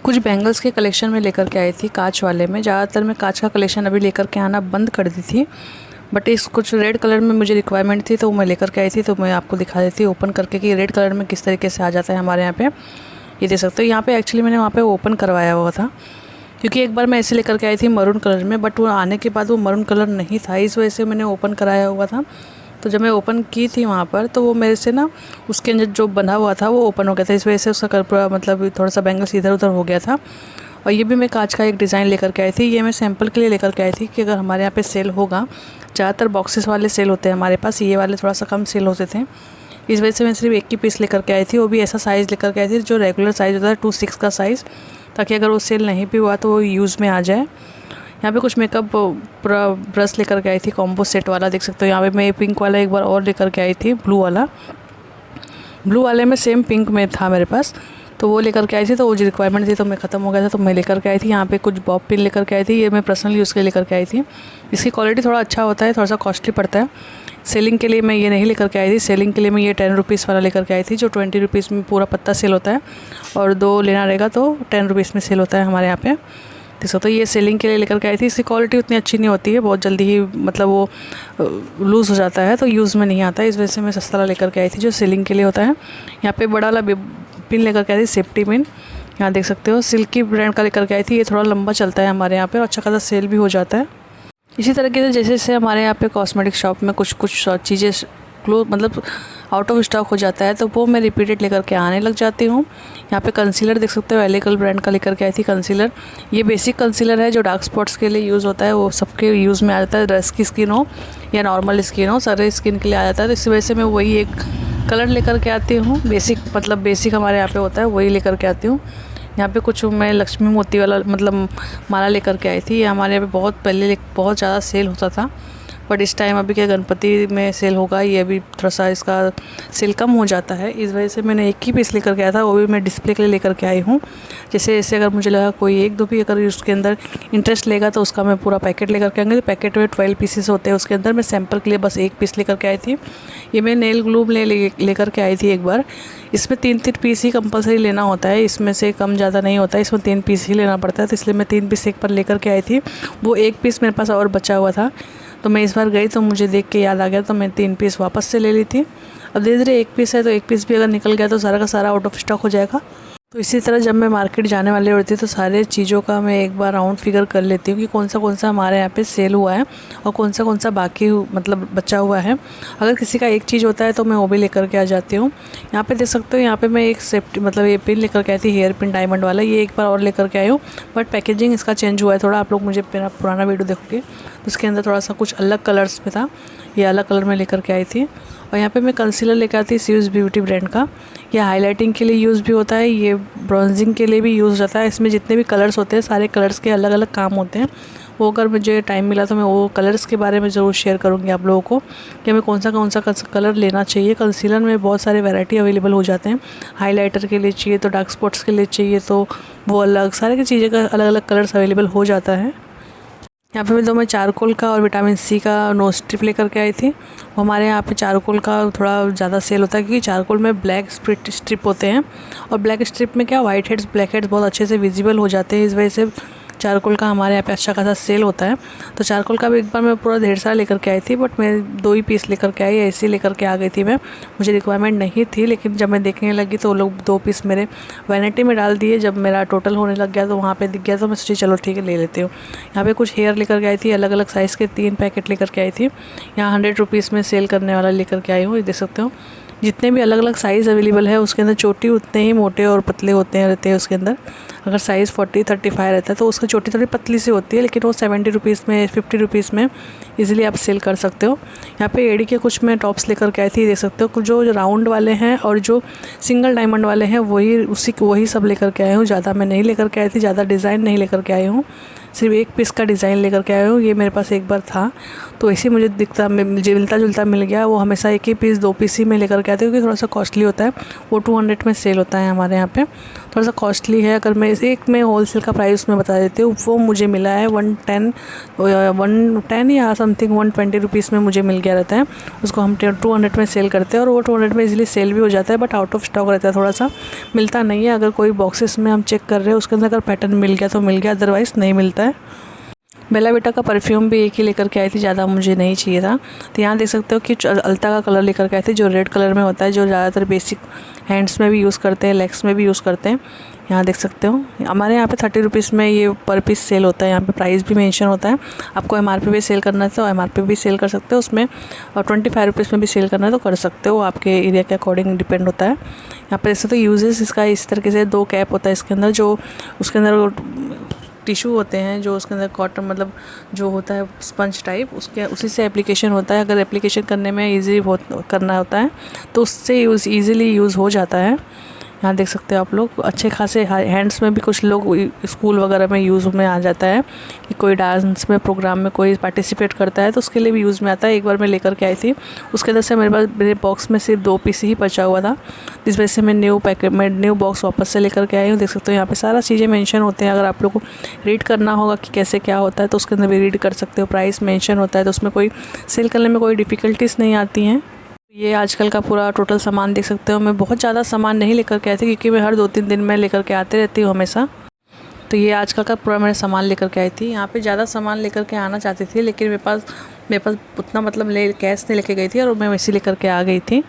कुछ बैंगल्स के कलेक्शन में लेकर के आई थी कांच वाले में। ज़्यादातर मैं कांच का कलेक्शन अभी लेकर के आना बंद कर दी थी, बट इस कुछ रेड कलर में मुझे रिक्वायरमेंट थी तो मैं लेकर के आई थी। तो मैं आपको दिखा देती हूँ ओपन करके कि रेड कलर में किस तरीके से आ जाता है हमारे यहाँ पे। ये देख सकते हो, यहाँ पे एक्चुअली मैंने वहाँ पे ओपन करवाया हुआ था, क्योंकि एक बार मैं ऐसे लेकर के आई थी मरून कलर में, बट वो आने के बाद वो मरून कलर नहीं था, इस वजह से मैंने ओपन कराया हुआ था। तो जब मैं ओपन की थी वहाँ पर, तो वो मेरे से ना उसके अंदर जो बंधा हुआ था वो ओपन हो गया था, इस वजह से उसका कलर पूरा मतलब थोड़ा सा बैंगल्स इधर उधर हो गया था। और ये भी मैं कांच का एक डिज़ाइन लेकर के आई थी। ये मैं सैंपल के लिए लेकर के आई थी कि अगर हमारे यहाँ पे सेल होगा, ज़्यादातर बॉक्सेस वाले सेल होते हैं हमारे पास, ये वाले थोड़ा सा कम सेल होते थे, इस वजह से मैं सिर्फ एक ही पीस लेकर के आई थी। वो भी ऐसा साइज़ लेकर के आई थी जो रेगुलर साइज़ होता है 2/6 का साइज़, ताकि अगर वो सेल नहीं भी हुआ तो वो यूज़ में आ जाए। यहाँ पे कुछ मेकअप पूरा ब्रश लेकर के आई थी, कॉम्बो सेट वाला देख सकते हो। यहाँ पे मैं पिंक वाला एक बार और लेकर के आई थी, ब्लू वाले में सेम पिंक में था मेरे पास, तो वो लेकर के आई थी। तो वो जो रिक्वायरमेंट थी तो मैं ख़त्म हो गया था, तो मैं लेकर के आई थी। यहाँ पे कुछ बॉब पिन लेकर के आई थी, ये मैं पर्सनल यूज़ के लिए लेकर के आई थी। इसकी क्वालिटी थोड़ा अच्छा होता है, थोड़ा सा कॉस्टली पड़ता है। सेलिंग के लिए मैं ये नहीं लेकर के आई थी, सेलिंग के लिए मैं ये 10 रुपीज़ वाला लेकर के आई थी, जो 20 रुपीज़ में पूरा पत्ता सेल होता है, और 2 लेना रहेगा तो 10 रुपीज़ में सेल होता है हमारे यहाँ पे। देख सकते हो, ये सेलिंग के लिए लेकर के आई थी। इसकी क्वालिटी उतनी अच्छी नहीं होती है, बहुत जल्दी ही मतलब वो लूज़ हो जाता है, तो यूज़ में नहीं आता है, इस वजह से मैं सस्ता वाला लेकर के आई थी जो सेलिंग के लिए होता है। यहाँ पे बड़ा वाला पिन लेकर के आई थी, सेफ्टी पिन। यहाँ देख सकते हो, सिल्की ब्रांड का लेकर के आई थी। ये थोड़ा लंबा चलता है हमारे यहाँ पे और अच्छा खासा सेल भी हो जाता है। इसी तरीके से जैसे जैसे हमारे यहाँ पे कॉस्मेटिक शॉप में कुछ चीज़ें मतलब आउट ऑफ स्टॉक हो जाता है, तो वो मैं रिपीटेड लेकर के आने लग जाती हूँ। यहाँ पे कंसीलर देख सकते हो, एलिकल ब्रांड का लेकर के आई थी कंसीलर। ये बेसिक कंसीलर है जो डार्क स्पॉट्स के लिए यूज़ होता है, वो सबके यूज़ में आ जाता है, ड्रेस की स्किन हो या नॉर्मल स्किन हो, सारे स्किन के लिए आ जाता है। तो इसी वजह से मैं वही एक कलर लेकर के आती हूँ, बेसिक हमारे यहाँ पे होता है, वही लेकर के आती हूँ। यहाँ पे कुछ मैं लक्ष्मी मोती वाला मतलब माला लेकर के आई थी। ये हमारे यहाँ पे बहुत पहले बहुत ज़्यादा सेल होता था, बट इस टाइम अभी क्या गणपति में सेल होगा, ये अभी थोड़ा सा इसका सेल कम हो जाता है, इस वजह से मैंने एक ही पीस लेकर के आया था, वो भी मैं डिस्प्ले के लिए लेकर के आई हूँ। जैसे अगर मुझे लगा कोई एक दो भी अगर उसके अंदर इंटरेस्ट लेगा तो उसका मैं पूरा पैकेट लेकर के आऊँगी। तो पैकेट में 12 पीसेस होते हैं, उसके अंदर मैं सैम्पल के लिए बस एक पीस लेकर के आई थी। ये मैं नेल ग्लू लेकर के आई थी एक बार। इसमें 3 पीस ही कंपलसरी लेना होता है, इसमें से कम ज़्यादा नहीं होता है, इसमें 3 पीस ही लेना पड़ता है, तो इसलिए मैं 3 पीस एक बार लेकर के आई थी। वो एक पीस मेरे पास और बचा हुआ था, तो मैं इस बार गई तो मुझे देख के याद आ गया, तो मैं 3 पीस वापस से ले ली थी। अब धीरे धीरे एक पीस है, तो एक पीस भी अगर निकल गया तो सारा का सारा आउट ऑफ स्टॉक हो जाएगा। तो इसी तरह जब मैं मार्केट जाने वाली होती है तो सारे चीज़ों का मैं एक बार राउंड फिगर कर लेती हूँ कि कौन सा हमारे यहाँ पे सेल हुआ है और कौन सा बाकी मतलब बचा हुआ है। अगर किसी का एक चीज़ होता है तो मैं वो भी लेकर के आ जाती हूँ। यहाँ पे देख सकते हो, यहाँ पे मैं एक सेफ्टी मतलब ये पिन लेकर के आई थी, हेयर पिन डायमंड वाला, ये एक बार और लेकर के आई हूँ, बट पैकेजिंग इसका चेंज हुआ है थोड़ा। आप लोग मुझे मेरा पुराना वीडियो देखोगे तो उसके अंदर थोड़ा सा कुछ अलग कलर्स में था, ये अलग कलर में लेकर के आई थी। और यहाँ पे मैं कंसीलर लेकर आती सीयूज ब्यूटी ब्रांड का। ये हाइलाइटिंग के लिए यूज़ भी होता है, ये ब्रॉन्जिंग के लिए भी यूज़ होता है। इसमें जितने भी कलर्स होते हैं सारे कलर्स के अलग अलग काम होते हैं। वो अगर मुझे टाइम मिला तो मैं वो कलर्स के बारे में ज़रूर शेयर करूँगी आप लोगों को कि हमें कौन सा कलर लेना चाहिए। कंसीलर में बहुत सारे वैरायटी अवेलेबल हो जाते हैं, हाइलाइटर के लिए चाहिए तो डार्क स्पॉट्स के लिए चाहिए तो वो अलग, सारे की चीज़ें का अलग अलग कलर्स अवेलेबल हो जाता है। यहाँ पे मैं चारकोल का और विटामिन सी का नोज स्ट्रिप लेकर के आई थी। हमारे यहाँ पे चारकोल का थोड़ा ज़्यादा सेल होता है, क्योंकि चारकोल में ब्लैक स्ट्रिप होते हैं, और ब्लैक स्ट्रिप में क्या वाइट हेड्स ब्लैक हेड्स बहुत अच्छे से विजिबल हो जाते हैं, इस वजह से चारकोल का हमारे यहाँ पे अच्छा खासा सेल होता है। तो चारकोल का भी एक बार मैं पूरा ढेर सारा लेकर के आई थी, बट मैं 2 ही पीस लेकर के आई, ऐसे लेकर के आ गई थी मैं, मुझे रिक्वायरमेंट नहीं थी। लेकिन जब मैं देखने लगी तो वो लोग 2 पीस मेरे वैनिटी में डाल दिए। जब मेरा टोटल होने लग गया तो वहाँ पे दिख गया, तो मैं सोची चलो ठीक है ले लेती हूँ। यहाँ पे कुछ हेयर लेकर के आई थी, अलग अलग साइज़ के 3 पैकेट लेकर के आई थी। यहाँ 100 रुपीज़ में सेल करने वाला लेकर के आई हूँ। ये देख सकते हो, जितने भी अलग अलग साइज़ अवेलेबल है उसके अंदर चोटी उतने ही मोटे और पतले रहते हैं उसके अंदर। अगर साइज़ 40-35 रहता है तो उसकी चोटी थोड़ी पतली सी होती है, लेकिन वो 70 रुपीज़ में 50 रुपीज़ में इजीली आप सेल कर सकते हो। यहाँ पे एडी के कुछ मैं टॉप्स लेकर के आई थी, देख सकते हो, कुछ जो राउंड वाले हैं और जो सिंगल डायमंड वाले हैं वही सब लेकर के आई हूँ। ज़्यादा मैं नहीं लेकर के आई थी, ज़्यादा डिज़ाइन नहीं लेकर के आई हूँ, सिर्फ एक पीस का डिज़ाइन लेकर के आया हूँ। ये मेरे पास एक बार था तो ऐसे मुझे मिलता जुलता मिल गया। वो हमेशा एक ही पीस 2 पीस ही में लेकर के आते हैं, क्योंकि थोड़ा सा कॉस्टली होता है, वो 200 में सेल होता है हमारे यहाँ पे। थोड़ा सा कॉस्टली है। अगर मैं होलसेल का प्राइस उसमें बता देती हूँ, वो मुझे मिला है 110 या समथिंग 120 रुपीज़ में मुझे मिल गया रहता है। उसको हम 200 में सेल करते हैं और वो 200 में इजीली सेल भी हो जाता है, बट आउट ऑफ स्टॉक रहता है, थोड़ा सा मिलता नहीं है। अगर कोई बॉक्सेस में हम चेक कर रहे हैं उसके अंदर अगर पैटर्न मिल गया तो मिल गया, अदरवाइज़ नहीं मिलता है। बेला विटा का परफ्यूम भी एक ही लेकर के आई थी, ज़्यादा मुझे नहीं चाहिए था। तो यहाँ देख सकते हो कि अलता का कलर लेकर के आई थी, जो रेड कलर में होता है, जो ज़्यादातर बेसिक हैंड्स में भी यूज़ करते हैं, लेग्स में भी यूज़ करते हैं। यहाँ देख सकते हो हमारे यहाँ पे 30 रुपीज़ में ये पर पीस सेल होता है। यहाँ पे प्राइस भी मेंशन होता है। आपको MRP पे सेल करना है तो MRP भी सेल कर सकते हो उसमें, और 25 रुपीज़ में भी सेल करना है तो कर सकते हो, आपके एरिया के अकॉर्डिंग डिपेंड होता है। यहाँ पे जैसे तो यूजेस इसका इस तरीके से 2 कैप होता है इसके अंदर, जो उसके अंदर टिशू होते हैं, जो उसके अंदर कॉटन मतलब जो होता है स्पंज टाइप, उसके उसी से एप्लीकेशन होता है। अगर एप्लीकेशन करने में ईजी करना होता है तो उससे ईज़िली यूज़ हो जाता है। यहाँ देख सकते हो आप लोग अच्छे खासे हैंड्स में भी कुछ लोग स्कूल वगैरह में यूज़ में आ जाता है कि कोई डांस में प्रोग्राम में कोई पार्टिसिपेट करता है तो उसके लिए भी यूज़ में आता है। एक बार मैं लेकर के आई थी, उसके अंदर से मेरे बॉक्स में सिर्फ 2 पीस ही बचा हुआ था, इस वजह से मैं न्यू बॉक्स वापस से लेकर के आई हूँ। देख सकते हो यहाँ पे सारा चीज़ें मेंशन होते हैं। अगर आप लोग को रीड करना होगा कि कैसे क्या होता है तो उसके अंदर भी रीड कर सकते हो। प्राइस मेंशन होता है तो उसमें कोई सेल करने में कोई डिफ़िकल्टीज़ नहीं आती हैं। ये आजकल का पूरा टोटल सामान देख सकते हो। मैं बहुत ज़्यादा सामान नहीं लेकर के आई थी क्योंकि मैं हर 2-3 दिन में लेकर के आते रहती हूँ हमेशा। तो ये आजकल का पूरा मैंने सामान लेकर के आई थी। यहाँ पे ज़्यादा सामान लेकर के आना चाहती थी, लेकिन मेरे पास उतना मतलब कैश नहीं लेके गई थी और मैं वैसे लेकर के आ गई थी।